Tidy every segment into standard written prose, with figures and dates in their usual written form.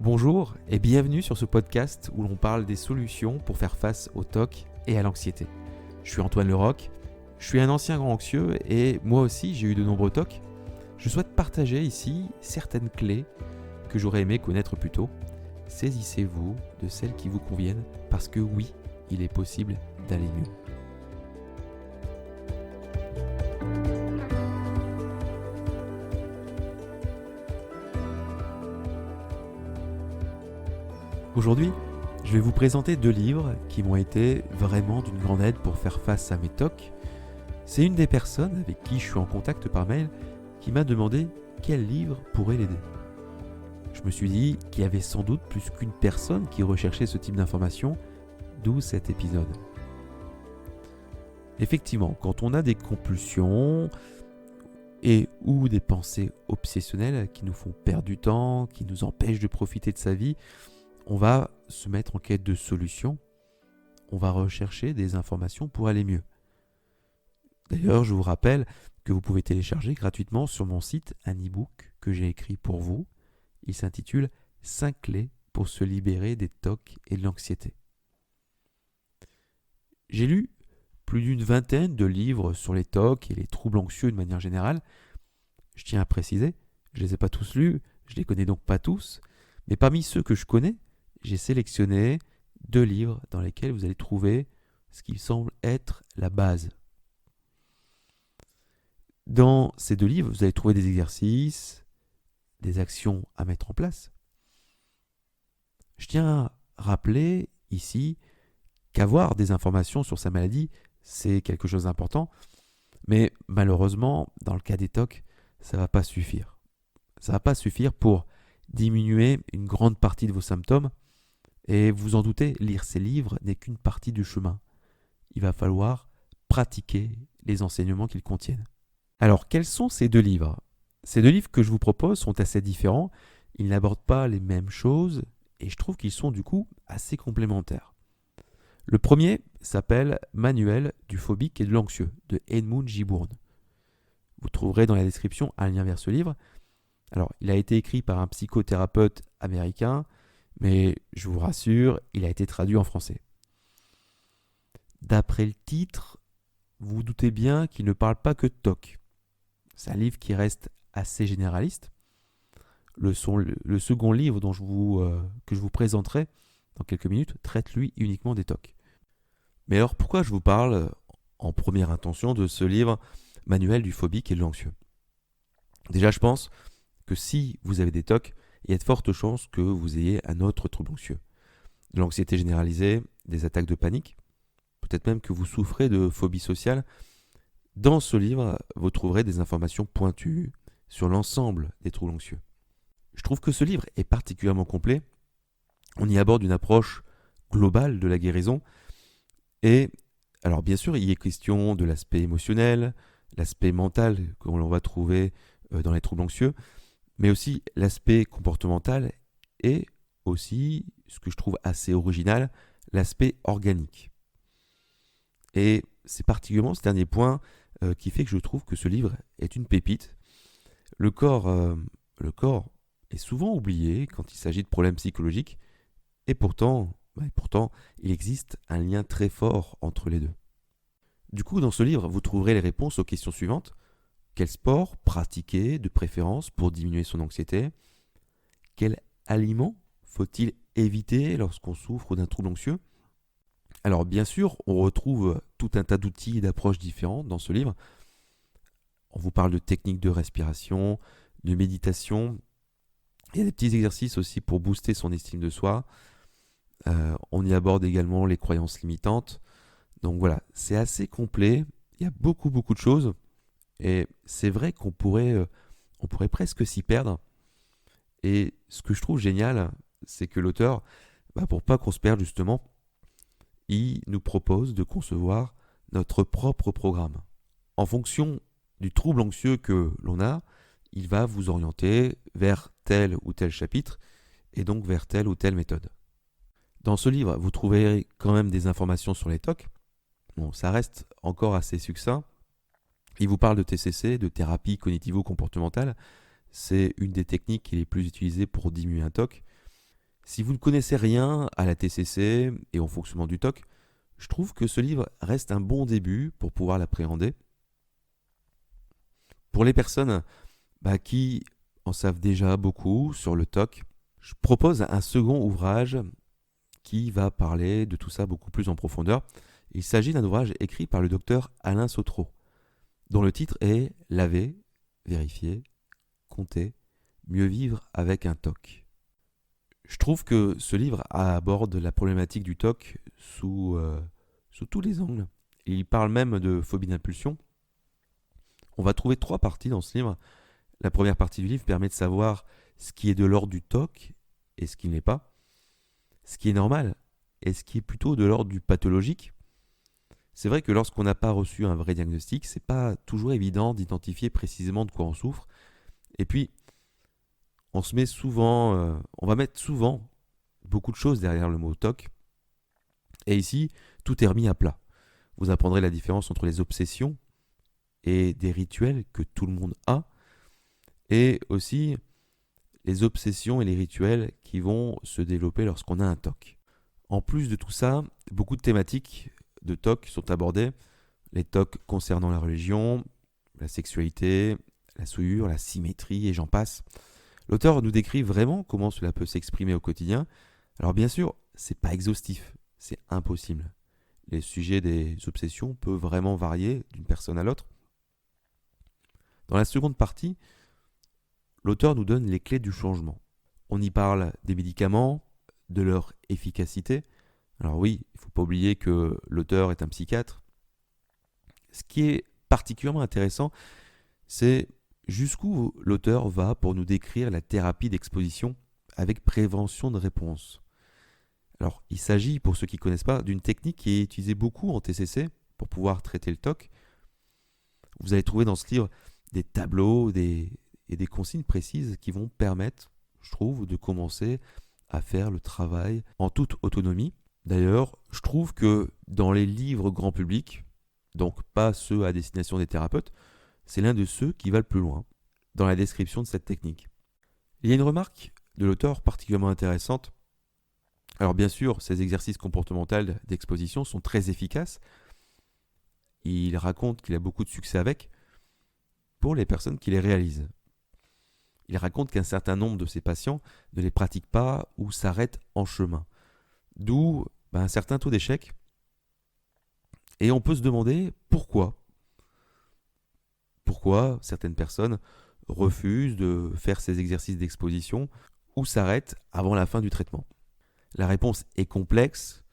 Bonjour et bienvenue sur ce podcast où l'on parle des solutions pour faire face au TOC et à l'anxiété. Je suis Antoine Leroc, je suis un ancien grand anxieux et moi aussi j'ai eu de nombreux TOC. Je souhaite partager ici certaines clés que j'aurais aimé connaître plus tôt. Saisissez-vous de celles qui vous conviennent parce que oui, il est possible d'aller mieux. Aujourd'hui, je vais vous présenter 2 livres qui m'ont été vraiment d'une grande aide pour faire face à mes TOC. C'est une des personnes avec qui je suis en contact par mail qui m'a demandé quel livre pourrait l'aider. Je me suis dit qu'il y avait sans doute plus qu'une personne qui recherchait ce type d'informations, d'où cet épisode. Effectivement, quand on a des compulsions et ou des pensées obsessionnelles qui nous font perdre du temps, qui nous empêchent de profiter de sa vie, on va se mettre en quête de solutions, on va rechercher des informations pour aller mieux. D'ailleurs, je vous rappelle que vous pouvez télécharger gratuitement sur mon site un e-book que j'ai écrit pour vous. Il s'intitule « 5 clés pour se libérer des TOC et de l'anxiété ». J'ai lu plus d'une vingtaine de livres sur les TOC et les troubles anxieux de manière générale. Je tiens à préciser, je ne les ai pas tous lus, je ne les connais donc pas tous, mais parmi ceux que je connais, j'ai sélectionné 2 livres dans lesquels vous allez trouver ce qui semble être la base. Dans ces 2 livres, vous allez trouver des exercices, des actions à mettre en place. Je tiens à rappeler ici qu'avoir des informations sur sa maladie, c'est quelque chose d'important, mais malheureusement, dans le cas des TOC, ça ne va pas suffire. Ça ne va pas suffire pour diminuer une grande partie de vos symptômes. Et vous en doutez, lire ces livres n'est qu'une partie du chemin. Il va falloir pratiquer les enseignements qu'ils contiennent. Alors, quels sont ces 2 livres ? Ces 2 livres que je vous propose sont assez différents. Ils n'abordent pas les mêmes choses et je trouve qu'ils sont du coup assez complémentaires. Le premier s'appelle « Manuel du phobique et de l'anxieux » de Edmund J. Bourne. Vous trouverez dans la description un lien vers ce livre. Alors, il a été écrit par un psychothérapeute américain, mais je vous rassure, il a été traduit en français. D'après le titre, vous vous doutez bien qu'il ne parle pas que de TOC. C'est un livre qui reste assez généraliste. Le second livre que je vous présenterai dans quelques minutes traite lui uniquement des TOC. Mais alors pourquoi je vous parle en première intention de ce livre « Manuel du phobique et de l'anxieux » ? Déjà, je pense que si vous avez des TOC, il y a de fortes chances que vous ayez un autre trouble anxieux. De l'anxiété généralisée, des attaques de panique, peut-être même que vous souffrez de phobie sociale. Dans ce livre, vous trouverez des informations pointues sur l'ensemble des troubles anxieux. Je trouve que ce livre est particulièrement complet. On y aborde une approche globale de la guérison. Et alors bien sûr, il y est question de l'aspect émotionnel, l'aspect mental que l'on va trouver dans les troubles anxieux, mais aussi l'aspect comportemental et aussi, ce que je trouve assez original, l'aspect organique. Et c'est particulièrement ce dernier point qui fait que je trouve que ce livre est une pépite. Le corps est souvent oublié quand il s'agit de problèmes psychologiques, et pourtant, il existe un lien très fort entre les deux. Du coup, dans ce livre, vous trouverez les réponses aux questions suivantes. Quel sport pratiquer de préférence pour diminuer son anxiété ? Quel aliment faut-il éviter lorsqu'on souffre d'un trouble anxieux ? Alors bien sûr, on retrouve tout un tas d'outils et d'approches différentes dans ce livre. On vous parle de techniques de respiration, de méditation. Il y a des petits exercices aussi pour booster son estime de soi. On y aborde également les croyances limitantes. Donc voilà, c'est assez complet. Il y a beaucoup de choses. Et c'est vrai qu'on pourrait presque s'y perdre. Et ce que je trouve génial, c'est que l'auteur, pour pas qu'on se perde justement, il nous propose de concevoir notre propre programme. En fonction du trouble anxieux que l'on a, il va vous orienter vers tel ou tel chapitre et donc vers telle ou telle méthode. Dans ce livre, vous trouverez quand même des informations sur les TOC. Bon, ça reste encore assez succinct. Il vous parle de TCC, de thérapie cognitivo-comportementale. C'est une des techniques qui est les plus utilisées pour diminuer un TOC. Si vous ne connaissez rien à la TCC et au fonctionnement du TOC, je trouve que ce livre reste un bon début pour pouvoir l'appréhender. Pour les personnes qui en savent déjà beaucoup sur le TOC, je propose un second ouvrage qui va parler de tout ça beaucoup plus en profondeur. Il s'agit d'un ouvrage écrit par le docteur Alain Sautreau, dont le titre est Laver, vérifier, compter, mieux vivre avec un TOC. Je trouve que ce livre aborde la problématique du TOC sous tous les angles. Il parle même de phobie d'impulsion. On va trouver 3 parties dans ce livre. La première partie du livre permet de savoir ce qui est de l'ordre du TOC et ce qui ne l'est pas, ce qui est normal et ce qui est plutôt de l'ordre du pathologique. C'est vrai que lorsqu'on n'a pas reçu un vrai diagnostic, c'est pas toujours évident d'identifier précisément de quoi on souffre. Et puis, on va mettre souvent beaucoup de choses derrière le mot TOC. Et ici, tout est remis à plat. Vous apprendrez la différence entre les obsessions et des rituels que tout le monde a, et aussi les obsessions et les rituels qui vont se développer lorsqu'on a un TOC. En plus de tout ça, beaucoup de thématiques de TOC sont abordées. Les TOC concernant la religion, la sexualité, la souillure, la symétrie et j'en passe. L'auteur nous décrit vraiment comment cela peut s'exprimer au quotidien. Alors bien sûr, c'est pas exhaustif, c'est impossible. Les sujets des obsessions peuvent vraiment varier d'une personne à l'autre. Dans la seconde partie, l'auteur nous donne les clés du changement. On y parle des médicaments, de leur efficacité. Alors oui, il ne faut pas oublier que l'auteur est un psychiatre. Ce qui est particulièrement intéressant, c'est jusqu'où l'auteur va pour nous décrire la thérapie d'exposition avec prévention de réponse. Alors, il s'agit, pour ceux qui ne connaissent pas, d'une technique qui est utilisée beaucoup en TCC pour pouvoir traiter le TOC. Vous allez trouver dans ce livre des tableaux et des consignes précises qui vont permettre, je trouve, de commencer à faire le travail en toute autonomie. D'ailleurs, je trouve que dans les livres grand public, donc pas ceux à destination des thérapeutes, c'est l'un de ceux qui va le plus loin dans la description de cette technique. Il y a une remarque de l'auteur particulièrement intéressante. Alors bien sûr, ces exercices comportementaux d'exposition sont très efficaces. Il raconte qu'il a beaucoup de succès avec pour les personnes qui les réalisent. Il raconte qu'un certain nombre de ses patients ne les pratiquent pas ou s'arrêtent en chemin. D'où un certain taux d'échec. Et on peut se demander pourquoi. Pourquoi certaines personnes refusent de faire ces exercices d'exposition ou s'arrêtent avant la fin du traitement. La réponse est complexe.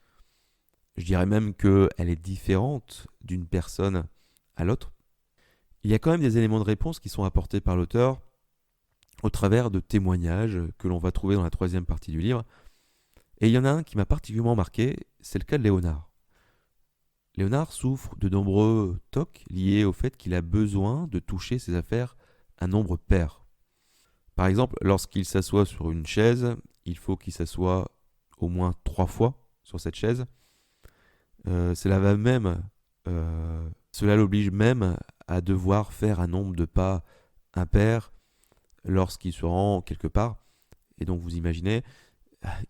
Je dirais même qu'elle est différente d'une personne à l'autre. Il y a quand même des éléments de réponse qui sont apportés par l'auteur au travers de témoignages que l'on va trouver dans la 3e partie du livre. Et il y en a un qui m'a particulièrement marqué, c'est le cas de Léonard. Léonard souffre de nombreux TOC liés au fait qu'il a besoin de toucher ses affaires un nombre pair. Par exemple, lorsqu'il s'assoit sur une chaise, il faut qu'il s'assoie au moins 3 fois sur cette chaise. Cela l'oblige même à devoir faire un nombre de pas impair lorsqu'il se rend quelque part. Et donc vous imaginez,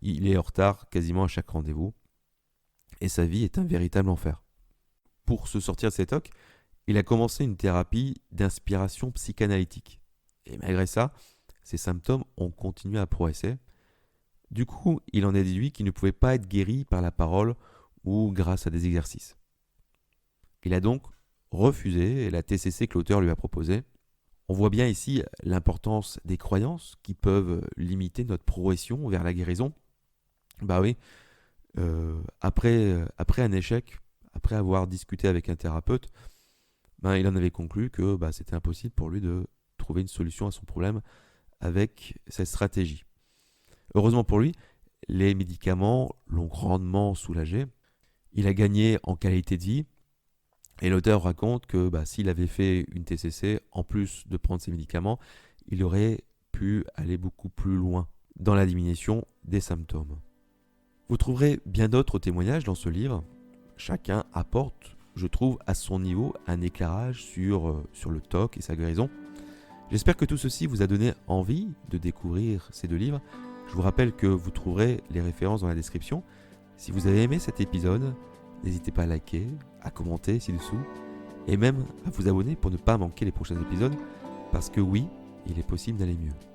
il est en retard quasiment à chaque rendez-vous. Et sa vie est un véritable enfer. Pour se sortir de ces TOC, il a commencé une thérapie d'inspiration psychanalytique. Et malgré ça, ses symptômes ont continué à progresser. Du coup, il en a déduit qu'il ne pouvait pas être guéri par la parole ou grâce à des exercices. Il a donc refusé la TCC que l'auteur lui a proposée. On voit bien ici l'importance des croyances qui peuvent limiter notre progression vers la guérison. Bah oui, après un échec, après avoir discuté avec un thérapeute, il en avait conclu que c'était impossible pour lui de trouver une solution à son problème avec cette stratégie. Heureusement pour lui, les médicaments l'ont grandement soulagé. Il a gagné en qualité de vie. Et l'auteur raconte que s'il avait fait une TCC, en plus de prendre ses médicaments, il aurait pu aller beaucoup plus loin dans la diminution des symptômes. Vous trouverez bien d'autres témoignages dans ce livre. Chacun apporte, je trouve, à son niveau, un éclairage sur le TOC et sa guérison. J'espère que tout ceci vous a donné envie de découvrir ces 2 livres. Je vous rappelle que vous trouverez les références dans la description. Si vous avez aimé cet épisode, n'hésitez pas à liker, à commenter ci-dessous, et même à vous abonner pour ne pas manquer les prochains épisodes, parce que oui, il est possible d'aller mieux.